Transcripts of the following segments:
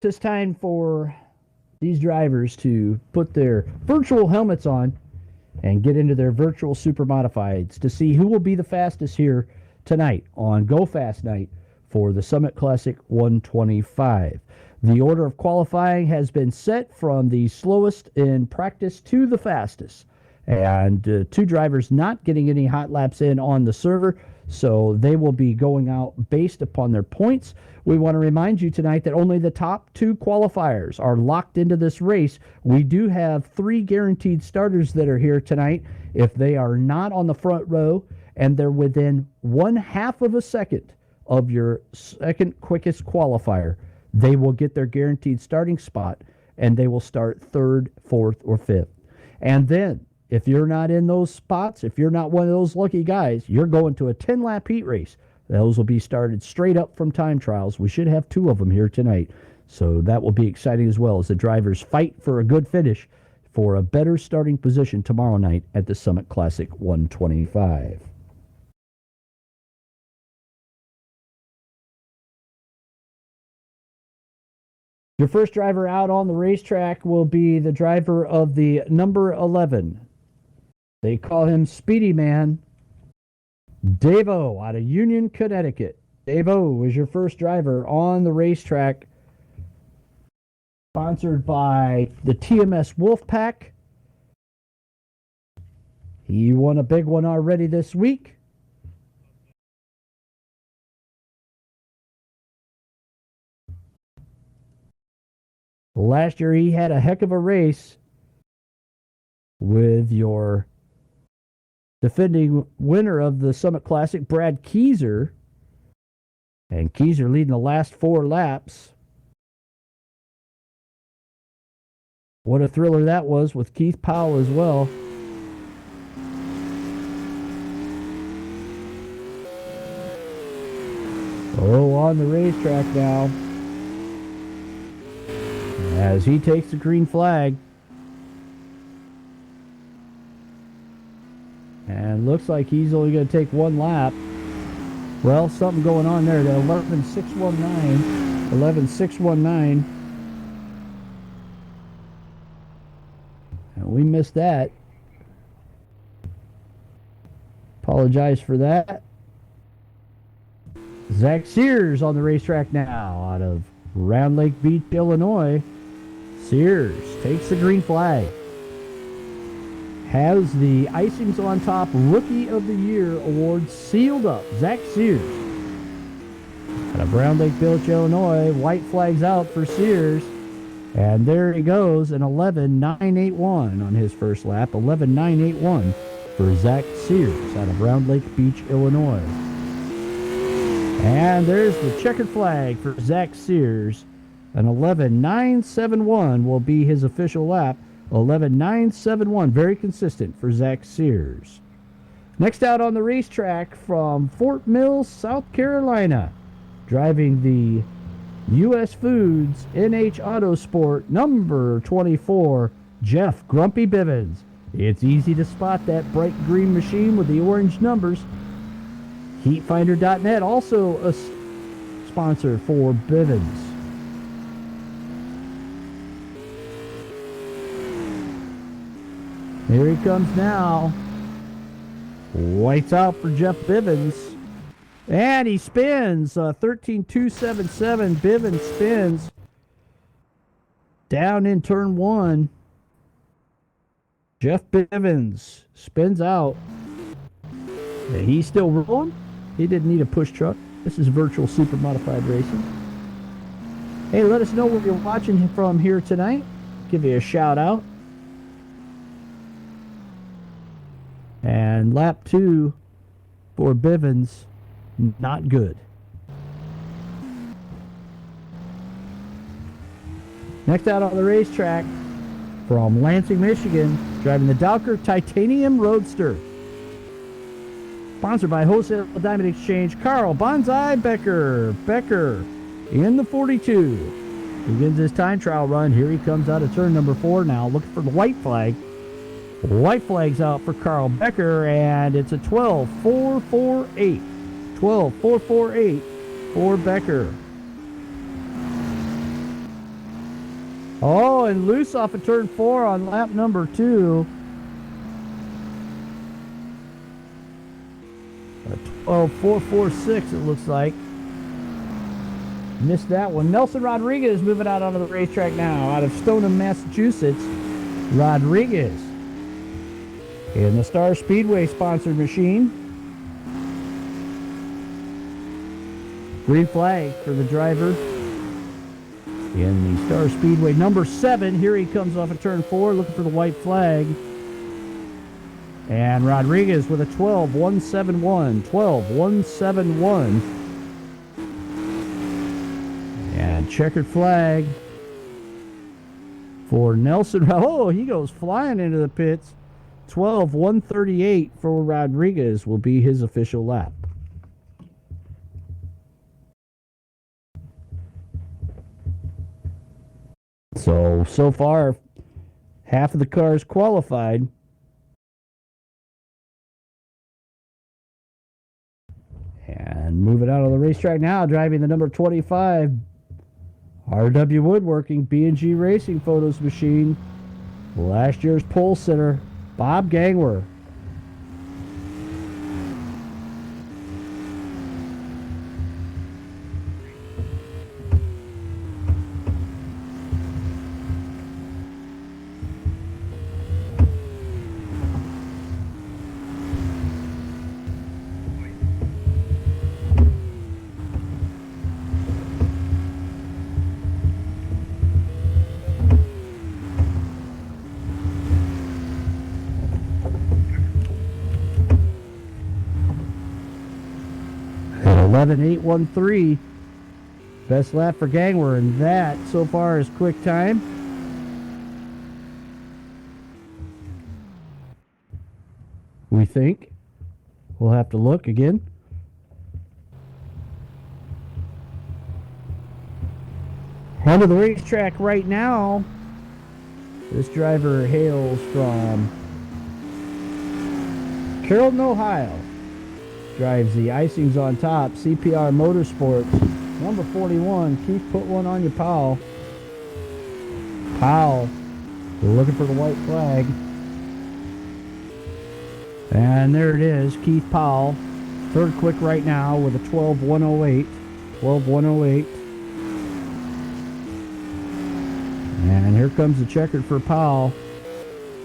It's time for these drivers to put their virtual helmets on and get into their virtual super modifieds to see who will be the fastest here tonight on Go Fast Night for the Summit Classic 125. The order of qualifying has been set from the slowest in practice to the fastest. And two drivers not getting any hot laps in on the server, so they will be going out based upon their points. We want to remind you tonight that only the top two qualifiers are locked into this race. We do have 3 guaranteed starters that are here tonight. If they are not on the front row and they're within 1/2 of a second of your second quickest qualifier, they will get their guaranteed starting spot and they will start 3rd, 4th, or 5th. And then if you're not in those spots, if you're not one of those lucky guys, you're going to a 10-lap heat race. Those will be started straight up from time trials. We should have 2 of them here tonight. So that will be exciting as well as the drivers fight for a good finish for a better starting position tomorrow night at the Summit Classic 125. Your first driver out on the racetrack will be the driver of the number 11. They call him Speedy Man. Dave-O out of Union, Connecticut. Dave-O is your first driver on the racetrack. Sponsored by the TMS Wolfpack. He won a big one already this week. Last year he had a heck of a race with your defending winner of the Summit Classic, Brad Keyser. And Keyser leading the last 4 laps. What a thriller that was with Keith Powell as well. Oh, on the racetrack now, as he takes the green flag. And looks like he's only going to take 1 lap. Well, something going on there. The 11.619. 11.619. And we missed that. Apologize for that. Zach Sears on the racetrack now out of Round Lake Beach, Illinois. Sears takes the green flag. Has the Icings on Top Rookie of the Year award sealed up. Zach Sears out of Round Lake Beach, Illinois. White flags out for Sears. And there he goes, an 11.981 on his first lap. 11.981 for Zach Sears out of Round Lake Beach, Illinois. And there's the checkered flag for Zach Sears. An 11.971 will be his official lap. 11.971, very consistent for Zach Sears. Next out on the racetrack from Fort Mill, South Carolina, driving the U.S. Foods NH Autosport number 24, Jeff Grumpy Bivens. It's easy to spot that bright green machine with the orange numbers. Heatfinder.net, also a sponsor for Bivens. Here he comes now. Whites out for Jeff Bivens. And he spins. 13.277. Bivens spins. Down in turn 1. Jeff Bivens spins out. And he's still rolling. He didn't need a push truck. This is virtual super modified racing. Hey, let us know where you're watching from here tonight. Give you a shout out. And lap 2 for Bivens, not good. Next out on the racetrack from Lansing, Michigan, driving the Dowker Titanium Roadster. Sponsored by Wholesale Diamond Exchange, Carl Bonsai Becker. Becker in the 42. Begins his time trial run. Here he comes out of turn number 4 now, looking for the white flag. White flag's out for Carl Becker, and it's a 12.448. 12.448 for Becker. Oh, and loose off of turn 4 on lap number 2. A 12.446 it looks like. Missed that one. Nelson Rodriguez moving out onto the racetrack now out of Stoneham, Massachusetts. Rodriguez in the Star Speedway sponsored machine. Green flag for the driver in the Star Speedway. Number 7, here he comes off of turn 4 looking for the white flag. And Rodriguez with a 12.171. 12.171. And checkered flag for Nelson. Oh, he goes flying into the pits. 12.138 for Rodriguez will be his official lap. So far, half of the cars qualified. And moving out of the racetrack now, driving the number 25 RW Woodworking B&G Racing Photos machine. Last year's pole sitter, Bob Gangwer. At 11.813, best lap for Gangwer, and that so far is quick time. We think. We'll have to look again. Head of the racetrack right now. This driver hails from Carrollton, Ohio. Drives the Icings on Top, CPR Motorsports. Number 41, Keith, put one on you, Powell. Powell, looking for the white flag. And there it is, Keith Powell. Third quick right now with a 12.108. 12.108. And here comes the checkered for Powell.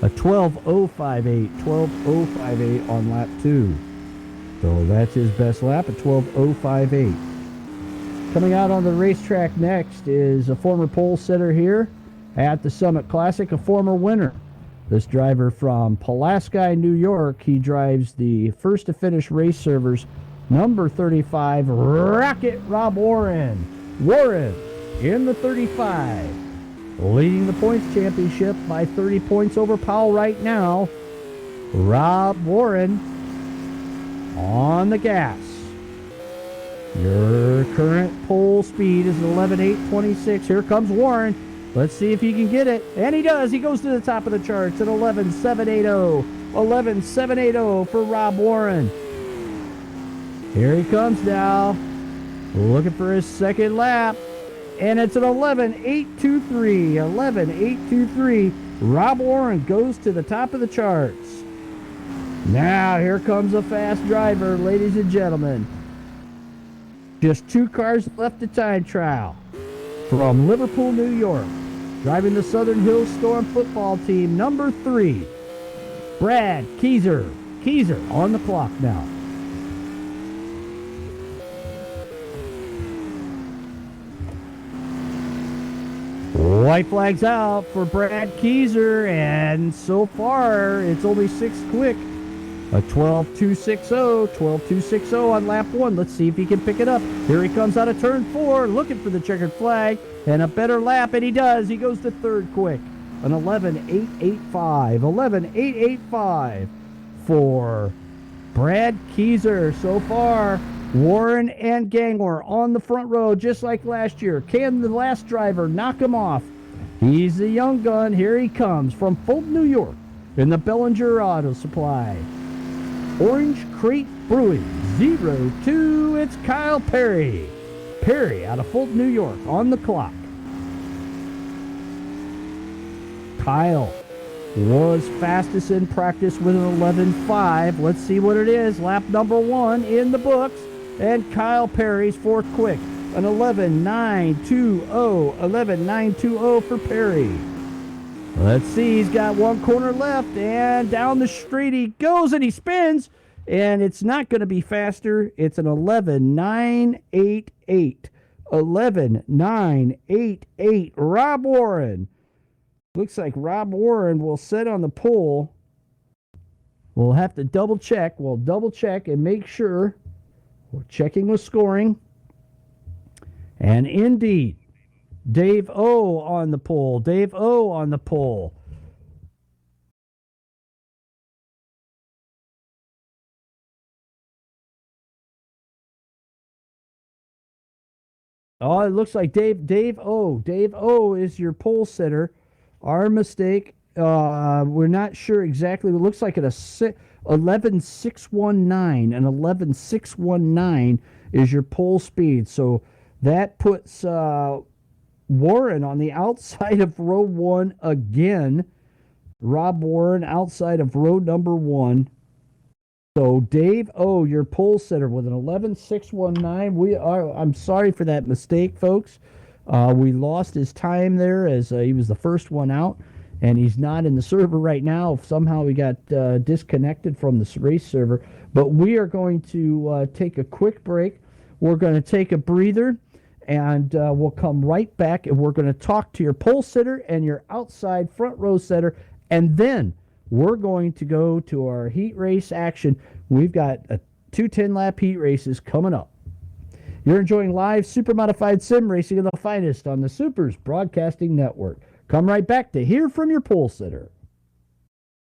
A 12.058. 12.058 on lap 2. So that's his best lap at 12.058. Coming out on the racetrack next is a former pole sitter here at the Summit Classic, a former winner. This driver from Pulaski, New York. He drives the first to finish race servers, number 35, Rocket Rob Warren. Warren in the 35, leading the points championship by 30 points over Powell right now. Rob Warren on the gas. Your current pole speed is 11.826. Here comes Warren. Let's see if he can get it. And he does. He goes to the top of the charts at 11.780. 11.780 for Rob Warren. Here he comes now. Looking for his second lap. And it's an 11.823. 11.823. Rob Warren goes to the top of the charts. Now, here comes a fast driver, ladies and gentlemen. Just 2 cars left at time trial. From Liverpool, New York, driving the Southern Hills Storm football team, number 3, Brad Keyser. Keyser on the clock now. White flag's out for Brad Keyser, and so far it's only 6 quick. A 12.260, 12.260 on lap 1. Let's see if he can pick it up. Here he comes out of turn 4, looking for the checkered flag, and a better lap, and he does. He goes to third quick. An 11.885, 11.885 for Brad Keyser. So far, Warren and Gangwer on the front row, just like last year. Can the last driver knock him off? He's the young gun. Here he comes from Fulton, New York, in the Bellinger Auto Supply. Orange Crate Brewing, 02, it's Kyle Perry. Perry out of Fulton, New York, on the clock. Kyle was fastest in practice with an 11.5. Let's see what it is. Lap number 1 in the books. And Kyle Perry's fourth quick. An 11.920. 11.920 for Perry. Let's see. He's got one corner left. And down the street he goes and he spins. And it's not going to be faster. It's an 11.988. 11.988. Rob Warren. Looks like Rob Warren will sit on the pole. We'll have to double check. We'll double check and make sure. We're checking with scoring. And indeed, Dave O on the pole. Dave O on the pole. Oh, it looks like Dave O. Dave O is your pole sitter. Our mistake. We're not sure exactly. It looks like an 11.619. An 11.619 is your pole speed. So that puts Warren on the outside of row 1 again. Rob Warren outside of row number 1. So Dave O, your pole sitter with an 11.619. I'm sorry for that mistake, folks. We lost his time there as he was the first one out, and he's not in the server right now. Somehow we got disconnected from the race server. But we are going to take a quick break. We're going to take a breather, and we'll come right back, and we're going to talk to your pole sitter and your outside front row sitter, and then we're going to go to our heat race action. We've got 2 10-lap heat races coming up. You're enjoying live super modified sim racing of the finest on the SUPRS Broadcasting Network. Come right back to hear from your pole sitter.